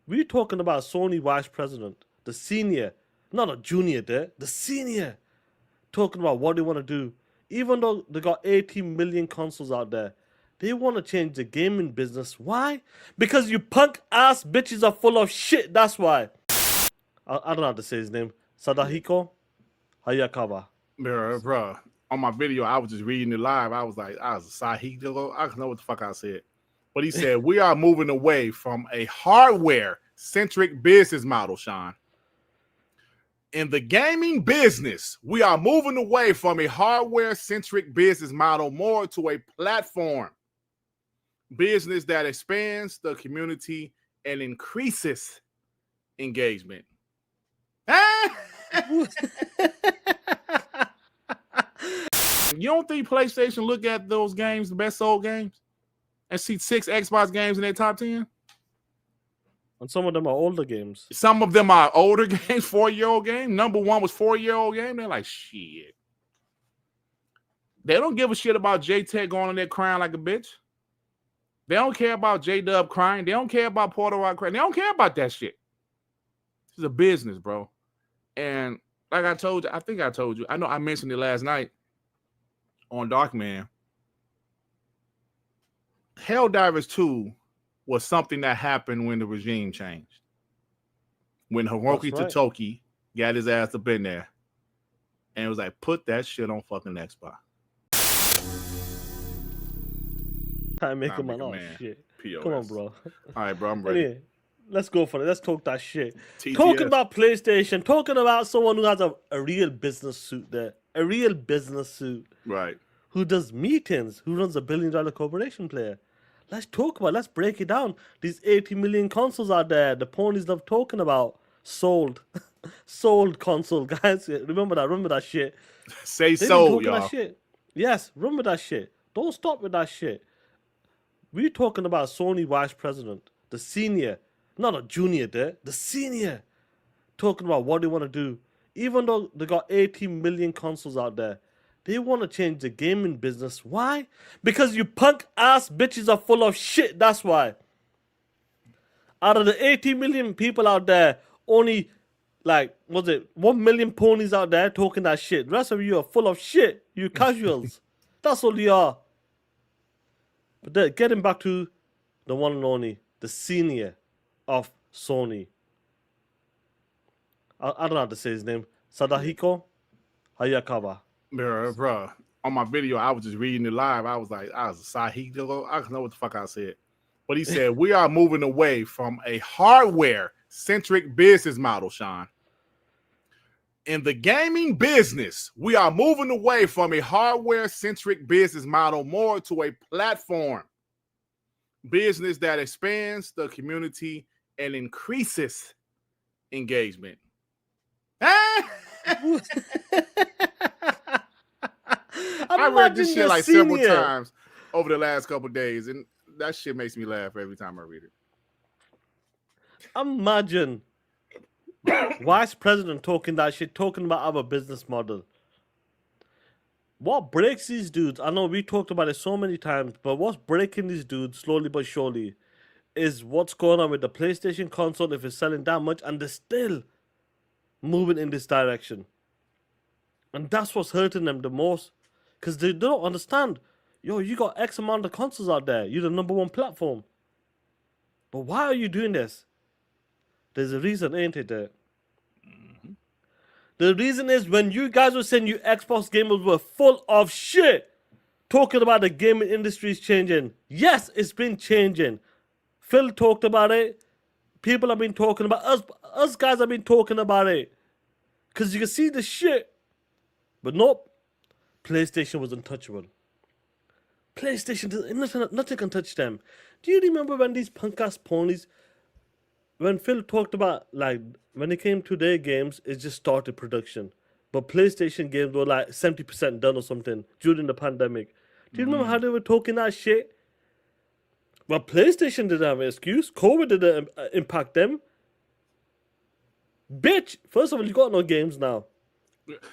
We're talking about Sony vice president, the senior, not a junior there, the senior, talking about what they want to do. Even though they got 18 million consoles out there, they want to change the gaming business. Why? Because you punk ass bitches are full of shit. That's why. I don't know how to say his name. Sadahiko, Hayakawa. Bro, on my video, I was just reading it live. I was like, I was a Sadahiko. I don't know what the fuck I said. But he said, we are moving away from a hardware-centric business model, Sean. In the gaming business, we are moving away from a hardware-centric business model more to a platform business that expands the community and increases engagement. You don't think PlayStation look at those games, the best sold games, and see 6 Xbox games in their top 10? And some of them are older games. Some of them are older games, 4-year-old game. Number 1 was 4-year-old game. They're like, shit. They don't give a shit about J-Tech going in there crying like a bitch. They don't care about J-Dub crying. They don't care about Porter Rock crying. They don't care about that shit. This is a business, bro. And like I told you, I think I told you, I know I mentioned it last night on Darkman. Helldivers 2 was something that happened when the regime changed. When Hiroki Totoki got his ass up in there and it was like, put that shit on fucking Xbox. I make a man. Oh, shit. POS. Come on, bro. All right, bro, I'm ready. Anyway, let's go for it. Let's talk that shit. TTS. Talking about PlayStation, talking about someone who has a real business suit there. A real business suit. Right. Who does meetings, who runs a $1 billion corporation player. Let's talk about, let's break it down. These 80 million consoles out there, the ponies love talking about. Sold. Sold console, guys. Remember that shit. Say sold, y'all. That shit. Yes, remember that shit. Don't stop with that shit. We're talking about Sony vice president, the senior, not a junior there, the senior, talking about what they want to do. Even though they got 18 million consoles out there, they want to change the gaming business. Why? Because you punk ass bitches are full of shit. That's why. Out of the 80 million people out there, only 1 million ponies out there talking that shit. The rest of you are full of shit. You casuals. That's all you are. But then, getting back to the one and only, the senior of Sony. I don't know how to say his name. Sadahiko, Hayakawa. Bro, on my video, I was just reading it live. I was like, I was a Sadahiko. I don't know what the fuck I said. But he said, we are moving away from a hardware-centric business model, Sean. In the gaming business, we are moving away from a hardware-centric business model more to a platform business that expands the community and increases engagement. I read this shit like several times over the last couple of days, and that shit makes me laugh every time I read it. Imagine vice president talking that shit, talking about our business model. What breaks these dudes, I know we talked about it so many times, but what's breaking these dudes slowly but surely is what's going on with the PlayStation console, if it's selling that much, and they're still moving in this direction. And that's what's hurting them the most, because they don't understand. Yo, you got X amount of consoles out there. You're the number 1 platform. But why are you doing this? There's a reason, ain't it, there? Mm-hmm. The reason is when you guys were saying you Xbox gamers were full of shit, talking about the gaming industry is changing. Yes, it's been changing. Phil talked about it. People have been talking about us. Us guys have been talking about it. Because you can see the shit. But nope. PlayStation was untouchable. PlayStation, nothing can touch them. Do you remember when these punk-ass ponies, when Phil talked about, when it came to their games, it just started production. But PlayStation games were 70% done or something during the pandemic. Do you remember how they were talking that shit? Well, PlayStation didn't have an excuse. COVID didn't impact them. Bitch, first of all, you got no games now.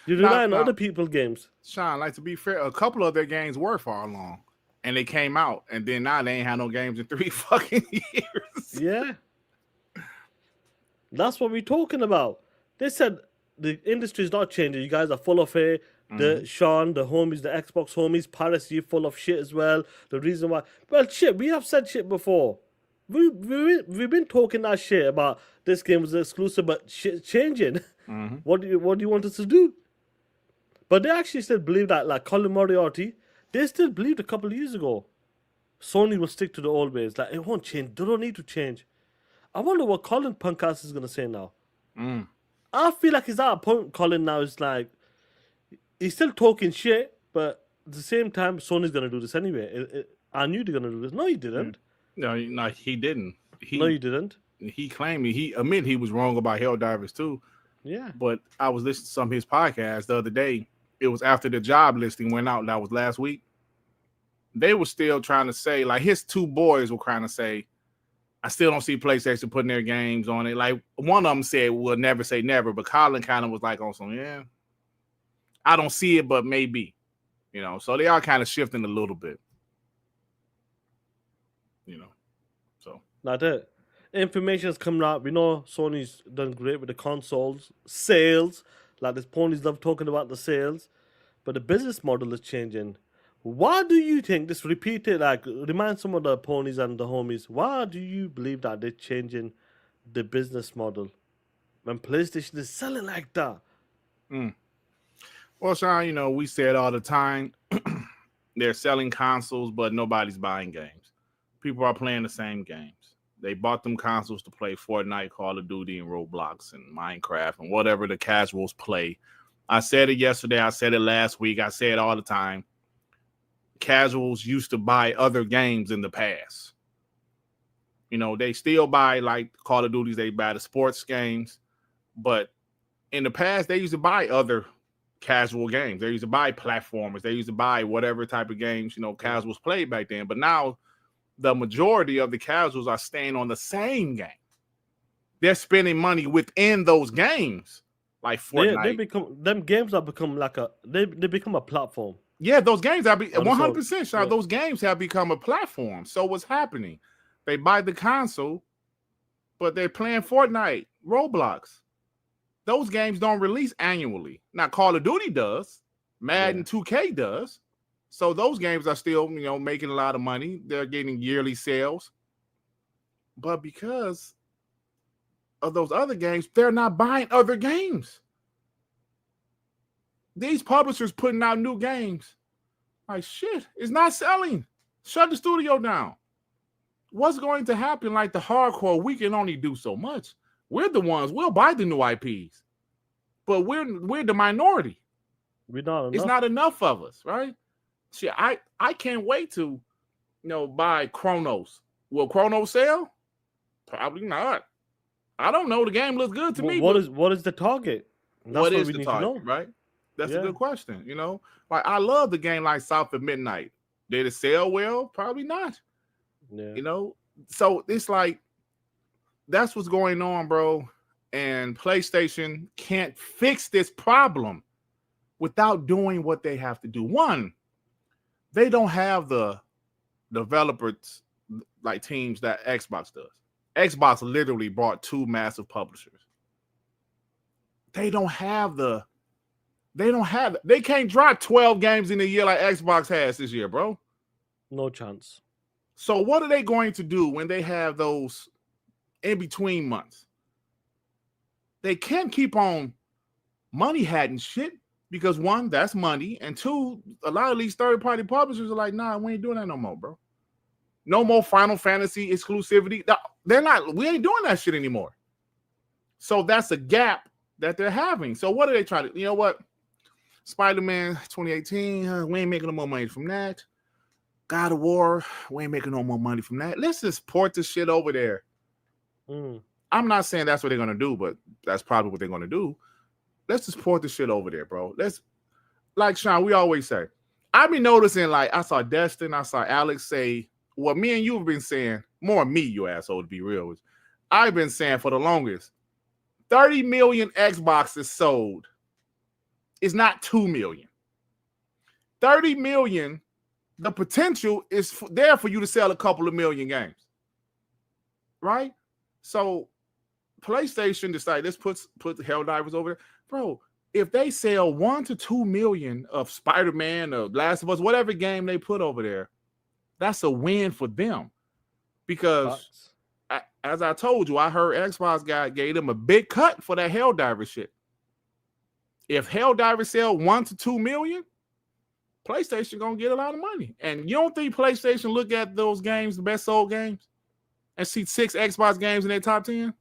You rely on other people's games. Sean, to be fair, a couple of their games were far along. And they came out. And then now they ain't had no games in 3 fucking years. Yeah. That's what we're talking about. They said the industry is not changing. You guys are full of it. The Sean, the homies, the Xbox homies, Paris, you full of shit as well. The reason why, well, shit, we have said shit before. We've been talking that shit about this game was exclusive, but shit's changing. What do you want us to do? But they actually still believe that, like Colin Moriarty, they still believed a couple of years ago Sony will stick to the old ways. Like, it won't change. They don't need to change. I wonder what Colin Punkas is going to say now. I feel like he's at a point, Colin, now is like, he's still talking shit, but at the same time, Sony's going to do this anyway. I knew they're going to do this. No, he didn't. No, he didn't. No, he didn't. He claimed he admitted he was wrong about Helldivers too. Yeah. But I was listening to some of his podcasts the other day. It was after the job listing went out. That was last week. They were still trying to say, like, his two boys were trying to say, I still don't see PlayStation putting their games on it. Like, one of them said, we'll never say never. But Colin kind of was like on some, yeah, I don't see it, but maybe. You know, so they are kind of shifting a little bit. You know, so. Not it. Information's coming out. We know Sony's done great with the consoles, sales. Like, this ponies love talking about the sales. But the business model is changing. Why do you think this repeated, like, remind some of the ponies and the homies, why do you believe that they're changing the business model when PlayStation is selling like that? Well, Sean, you know, we said all the time, they're selling consoles, but nobody's buying games. People are playing the same games. They bought them consoles to play Fortnite, Call of Duty, and Roblox, and Minecraft, and whatever the casuals play. I said it yesterday. I said it last week. I say it all the time. Casuals used to buy other games in the past. You know, they still buy, like, Call of Duties. They buy the sports games. But in the past, they used to buy other casual games. They used to buy platformers. They used to buy whatever type of games, you know, casuals played back then. But now the majority of the casuals are staying on the same game. They're spending money within those games, like Fortnite. Them games have become like they become a platform. Yeah, those games have 100%. Yeah. Those games have become a platform. So what's happening? They buy the console, but they're playing Fortnite, Roblox. Those games don't release annually. Now, Call of Duty does. Madden 2K does. So those games are still, you know, making a lot of money. They're getting yearly sales. But because of those other games, they're not buying other games. These publishers putting out new games. Like, shit, it's not selling. Shut the studio down. What's going to happen? Like, the hardcore, we can only do so much. We're the ones, we'll buy the new IPs. But we're the minority. It's not enough of us, right? Shit, I can't wait to, you know, buy Chronos. Will Chronos sell? Probably not. I don't know. The game looks good to me. What is the target? That's what is the target, right? That's a good question. You know, like, I love the game like South of Midnight. Did it sell well? Probably not. Yeah. You know, so it's like, that's what's going on, bro. And PlayStation can't fix this problem without doing what they have to do. One, they don't have the developers like teams that Xbox does. Xbox literally bought two massive publishers. They can't drop 12 games in a year like Xbox has this year, bro. No chance. So what are they going to do when they have those in between months? They can't keep on money hatting shit because, one, that's money, and two, a lot of these third-party publishers are like, nah, we ain't doing that no more, bro. No more Final Fantasy exclusivity. We ain't doing that shit anymore. So that's a gap that they're having. So what are they trying to, you know what? Spider-Man 2018, we ain't making no more money from that. God of War, we ain't making no more money from that. Let's just port this shit over there. I'm not saying that's what they're going to do, but that's probably what they're going to do. Let's just port this shit over there, bro. Like Sean, we always say, I've been noticing, like, I saw Destin, I saw Alex say, what me and you have been saying, more me, you asshole, to be real, is I've been saying for the longest, 30 million Xboxes sold is not 2 million. 30 million, the potential is there for you to sell a couple of million games. Right? So PlayStation decided let's put the Helldivers over there, bro. If they sell 1 to 2 million of Spider-Man or Last of Us, whatever game they put over there, that's a win for them. Because as I told you, I heard Xbox guy gave them a big cut for that Helldivers shit. If Helldivers sell 1 to 2 million, PlayStation gonna get a lot of money. And you don't think PlayStation look at those games, the best sold games, and see 6 Xbox games in their top 10?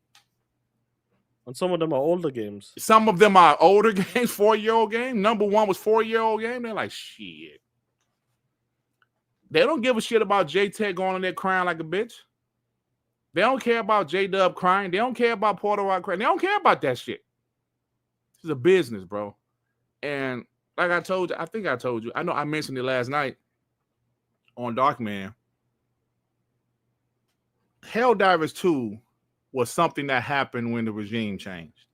And some of them are older games. Some of them are older games, 4-year-old game. Number 1 was 4-year-old game. They're like, shit. They don't give a shit about J-Tech going in there crying like a bitch. They don't care about J-Dub crying. They don't care about Porter Rock crying. They don't care about that shit. This is a business, bro. And like I told you, I think I told you, I know I mentioned it last night on Darkman. Helldivers 2 was something that happened when the regime changed.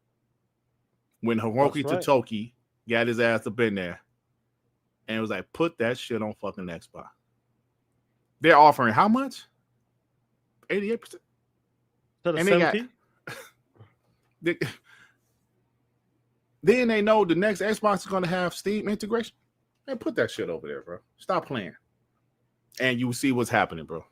When Hiroki Totoki got his ass up in there and it was like, put that shit on fucking Xbox. They're offering how much? 88%. And they then they know the next Xbox is going to have Steam integration. Man, put that shit over there, bro. Stop playing. And you will see what's happening, bro.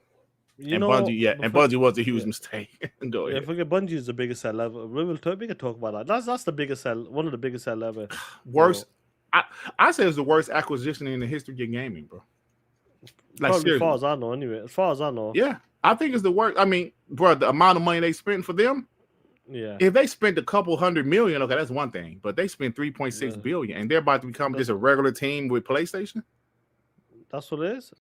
Bungie was a huge mistake. Go ahead. Yeah, forget Bungie is the biggest sell ever. We can talk about that. That's the biggest sell, one of the biggest sell ever. Worst. I say it's the worst acquisition in the history of gaming, bro. Like, Probably as far as I know, anyway. As far as I know. Yeah, I think it's the worst. I mean, bro, the amount of money they spent for them. Yeah. If they spent a couple $100 million, okay, that's one thing. But they spent $3.6 billion, and they're about to become just a regular team with PlayStation. That's what it is.